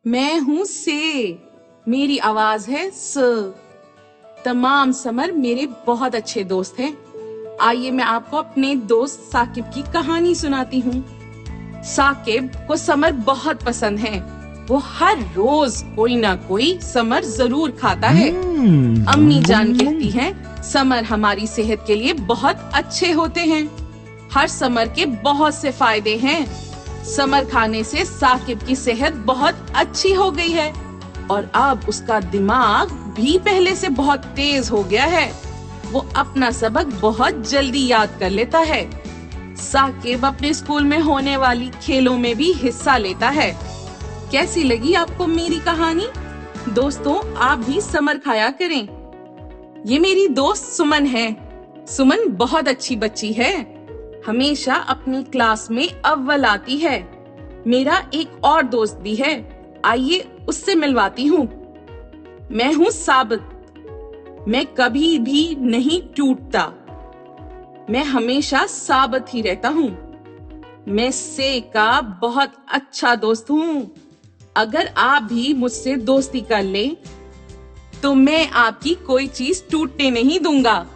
मैं हूँ से, मेरी आवाज है स। तमाम समर मेरे बहुत अच्छे दोस्त हैं। आइए मैं आपको अपने दोस्त साकिब की कहानी सुनाती हूँ। साकिब को समर बहुत पसंद है। वो हर रोज कोई ना कोई समर जरूर खाता है। अम्मी जान कहती हैं, समर हमारी सेहत के लिए बहुत अच्छे होते हैं। हर समर के बहुत से फायदे हैं। समर खाने से साकिब की सेहत बहुत अच्छी हो गई है और अब उसका दिमाग भी पहले से बहुत तेज हो गया है। वो अपना सबक बहुत जल्दी याद कर लेता है। साकिब अपने स्कूल में होने वाली खेलों में भी हिस्सा लेता है। कैसी लगी आपको मेरी कहानी? दोस्तों, आप भी समर खाया करें। ये मेरी दोस्त सुमन है। सुमन बहुत अच्छी बच्ची है। हमेशा अपनी क्लास में अव्वल आती है। मेरा एक और दोस्त भी है। आइए उससे मिलवाती हूँ। मैं हूँ साबित। मैं कभी भी नहीं टूटता। मैं हमेशा साबित ही रहता हूँ। मैं से का बहुत अच्छा दोस्त हूँ। अगर आप भी मुझसे दोस्ती कर लें, तो मैं आपकी कोई चीज टूटने नहीं दूंगा।